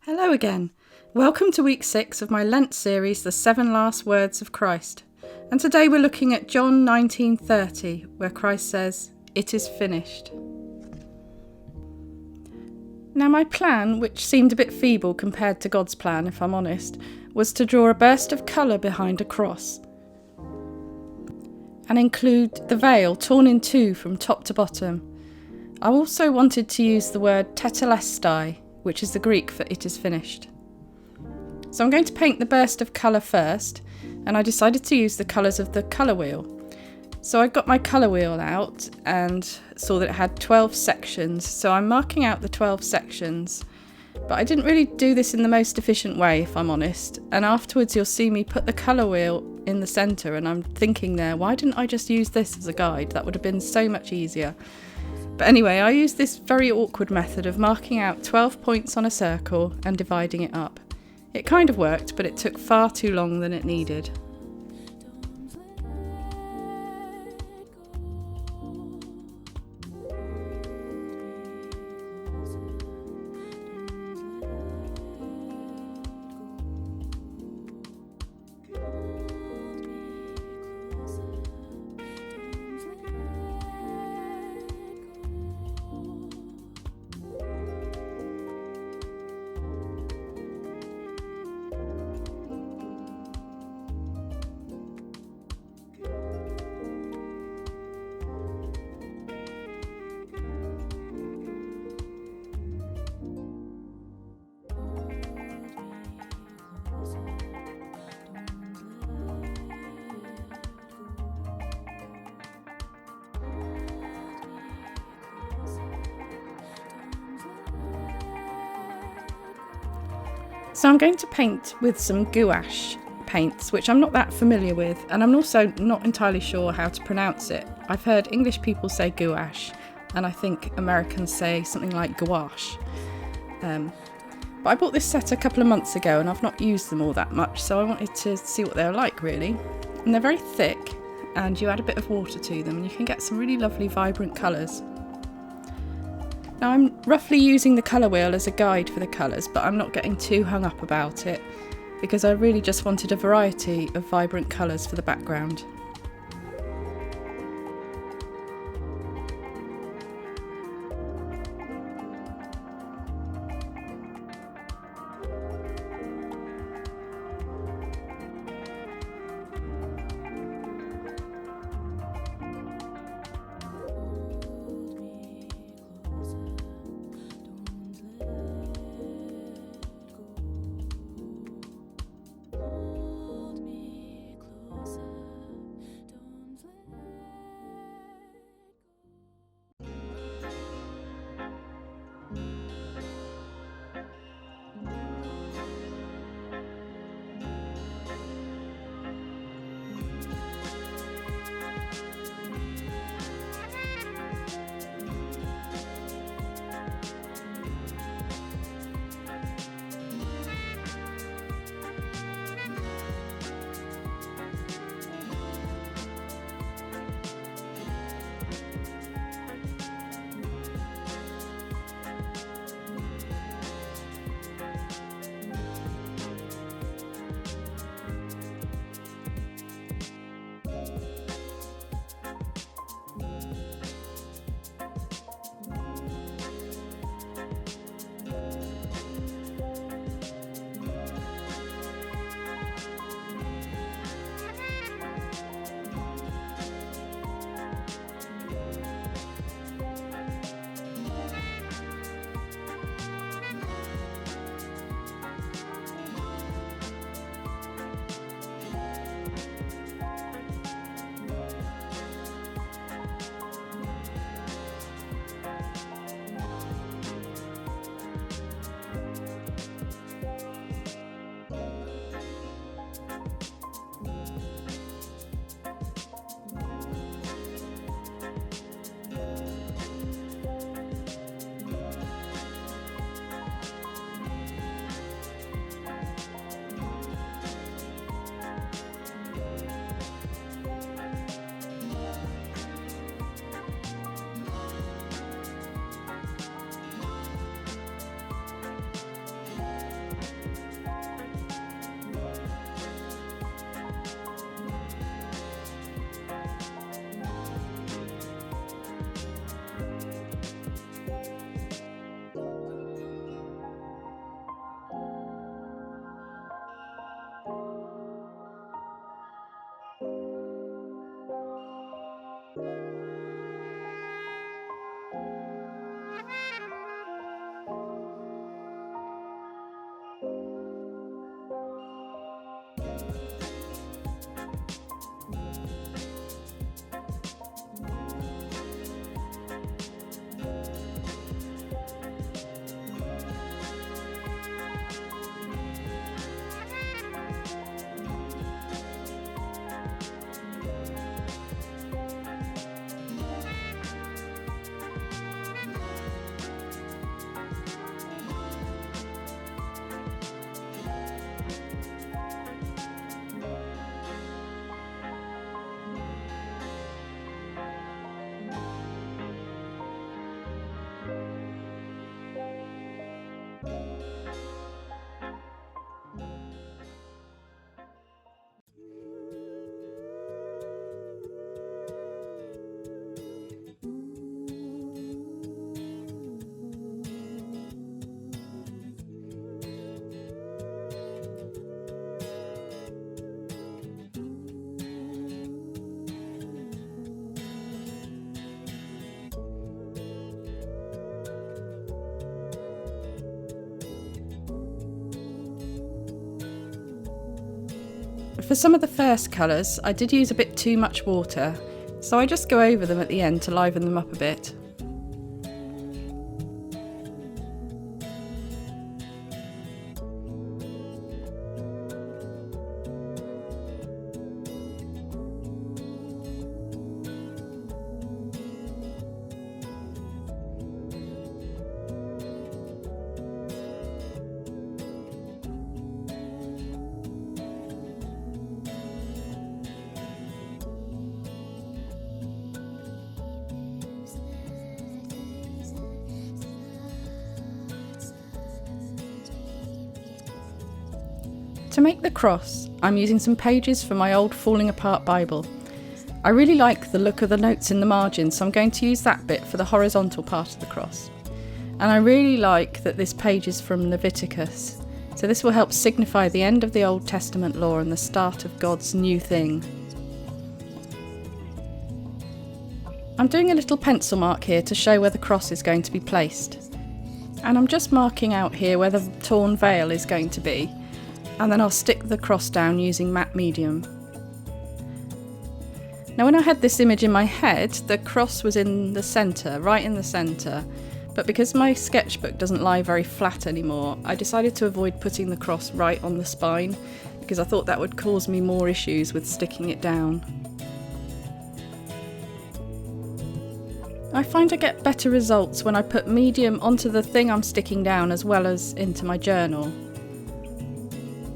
Hello again. Welcome to week 6 of my Lent series, The 7 Last Words of Christ. And today we're looking at John 19:30, where Christ says, "It is finished." Now my plan, which seemed a bit feeble compared to God's plan, if I'm honest, was to draw a burst of colour behind a cross and include the veil torn in two from top to bottom. I also wanted to use the word tetelestai, which is the Greek for "it is finished." So I'm going to paint the burst of colour first, and I decided to use the colours of the colour wheel. So I got my colour wheel out and saw that it had 12 sections, so I'm marking out the 12 sections. But I didn't really do this in the most efficient way, if I'm honest, and afterwards you'll see me put the colour wheel in the centre, and I'm thinking there, why didn't I just use this as a guide? That would have been so much easier. But anyway, I used this very awkward method of marking out 12 points on a circle and dividing it up. It kind of worked, but it took far too long than it needed. So I'm going to paint with some gouache paints, which I'm not that familiar with, and I'm also not entirely sure how to pronounce it. I've heard English people say gouache, and I think Americans say something like gouache. But I bought this set a couple of months ago and I've not used them all that much, so I wanted to see what they're like really. And they're very thick, and you add a bit of water to them and you can get some really lovely vibrant colours. Now I'm roughly using the colour wheel as a guide for the colours, but I'm not getting too hung up about it because I really just wanted a variety of vibrant colours for the background. For some of the first colours, I did use a bit too much water, so I just go over them at the end to liven them up a bit. To make the cross, I'm using some pages from my old Falling Apart Bible. I really like the look of the notes in the margin, so I'm going to use that bit for the horizontal part of the cross. And I really like that this page is from Leviticus, so this will help signify the end of the Old Testament law and the start of God's new thing. I'm doing a little pencil mark here to show where the cross is going to be placed. And I'm just marking out here where the torn veil is going to be. And then I'll stick the cross down using matte medium. Now when I had this image in my head, the cross was in the centre, right in the centre, but because my sketchbook doesn't lie very flat anymore, I decided to avoid putting the cross right on the spine, because I thought that would cause me more issues with sticking it down. I find I get better results when I put medium onto the thing I'm sticking down as well as into my journal.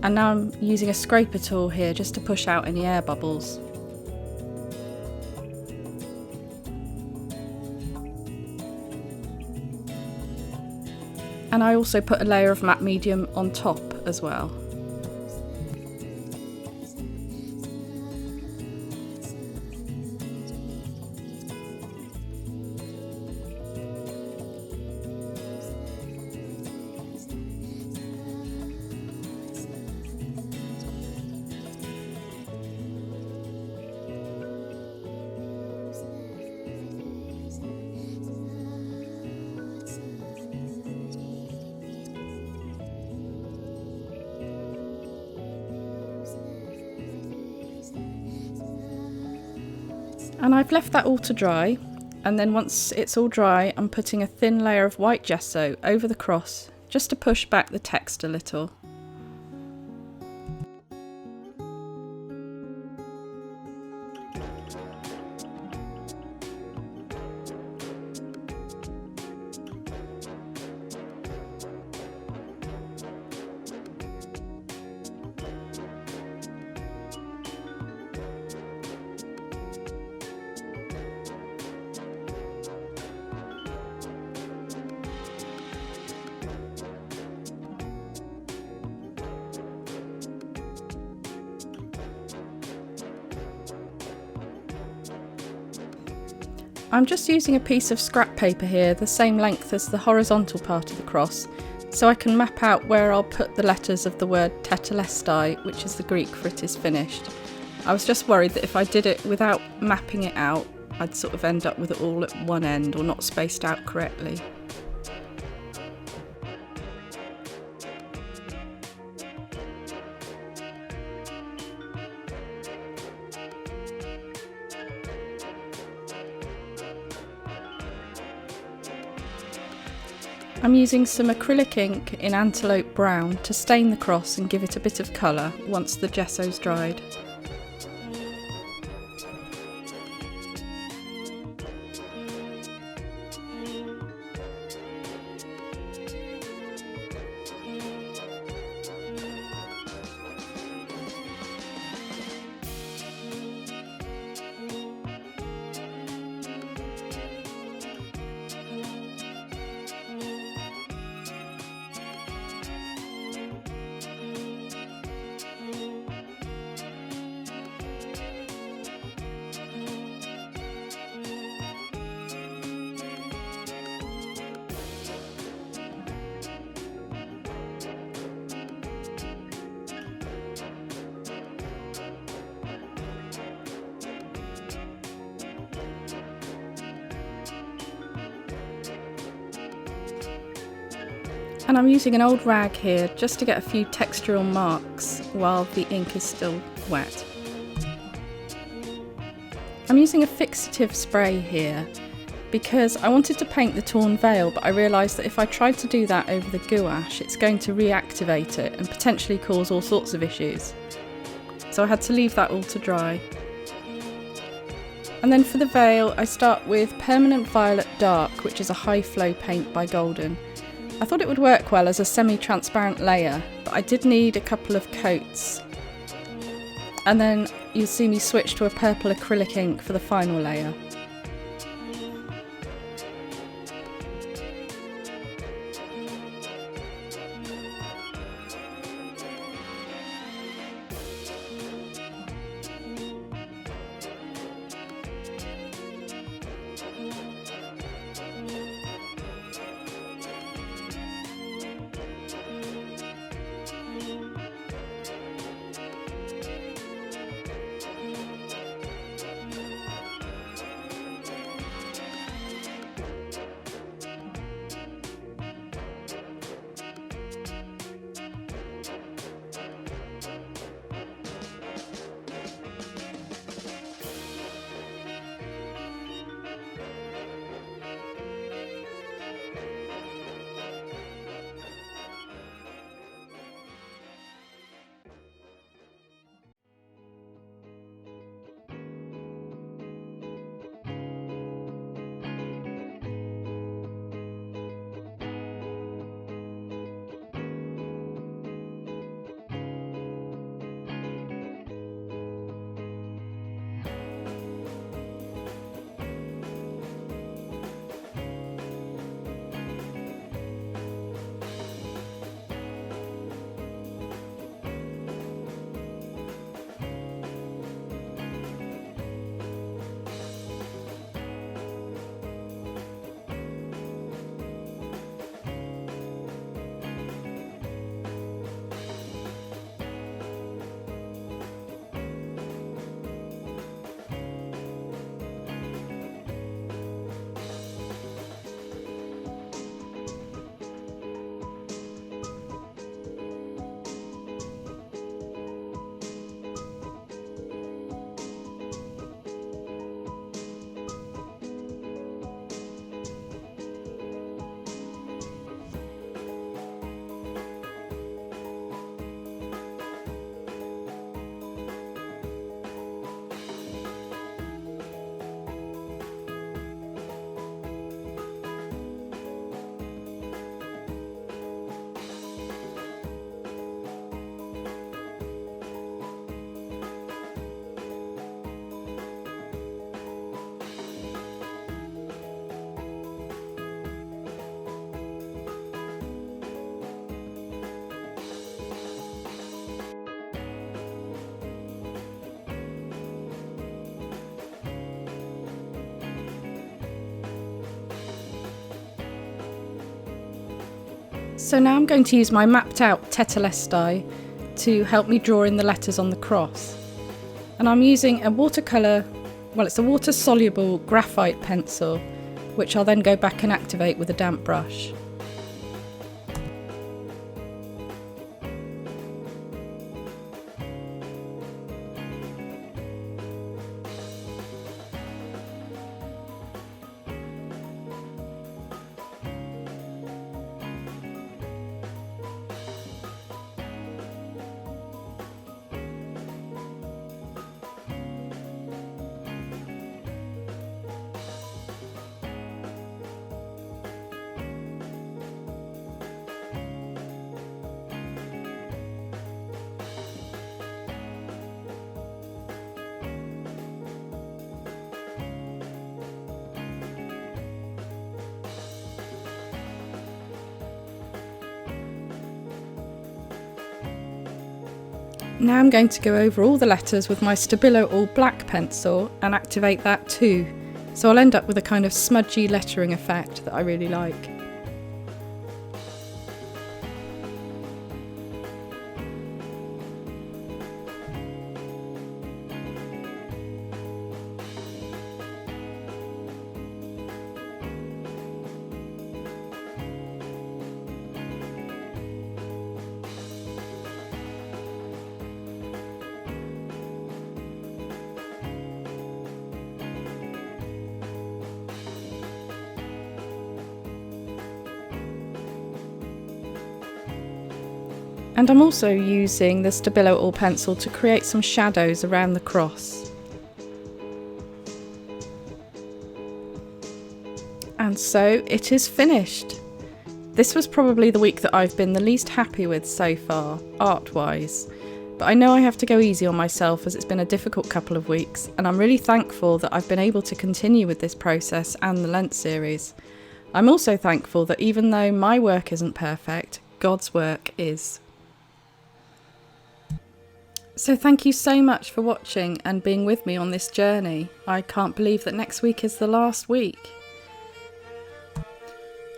And now I'm using a scraper tool here just to push out any air bubbles. And I also put a layer of matte medium on top as well. And I've left that all to dry, and then once it's all dry, I'm putting a thin layer of white gesso over the cross just to push back the text a little. I'm just using a piece of scrap paper here, the same length as the horizontal part of the cross, so I can map out where I'll put the letters of the word Tetelestai, which is the Greek for it is finished. I was just worried that if I did it without mapping it out, I'd sort of end up with it all at one end or not spaced out correctly. I'm using some acrylic ink in Antelope Brown to stain the cross and give it a bit of colour once the gesso's dried. And I'm using an old rag here just to get a few textural marks while the ink is still wet. I'm using a fixative spray here because I wanted to paint the torn veil, but I realised that if I tried to do that over the gouache, it's going to reactivate it and potentially cause all sorts of issues. So I had to leave that all to dry. And then for the veil, I start with Permanent Violet Dark, which is a high flow paint by Golden. I thought it would work well as a semi-transparent layer, but I did need a couple of coats. And then you'll see me switch to a purple acrylic ink for the final layer. So now I'm going to use my mapped out Tetelestai to help me draw in the letters on the cross. And I'm using a watercolour, well, it's a water soluble graphite pencil, which I'll then go back and activate with a damp brush. Now I'm going to go over all the letters with my Stabilo all black pencil and activate that too. So I'll end up with a kind of smudgy lettering effect that I really like. And I'm also using the Stabilo All pencil to create some shadows around the cross. And so it is finished. This was probably the week that I've been the least happy with so far, art-wise. But I know I have to go easy on myself as it's been a difficult couple of weeks, and I'm really thankful that I've been able to continue with this process and the Lent series. I'm also thankful that even though my work isn't perfect, God's work is. So thank you so much for watching and being with me on this journey. I can't believe that next week is the last week.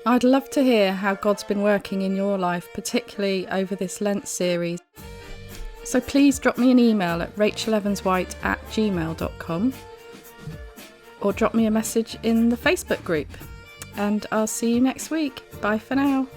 I'd love to hear how God's been working in your life, particularly over this Lent series. So please drop me an email at rachelevanswhite@gmail.com or drop me a message in the Facebook group. And I'll see you next week. Bye for now.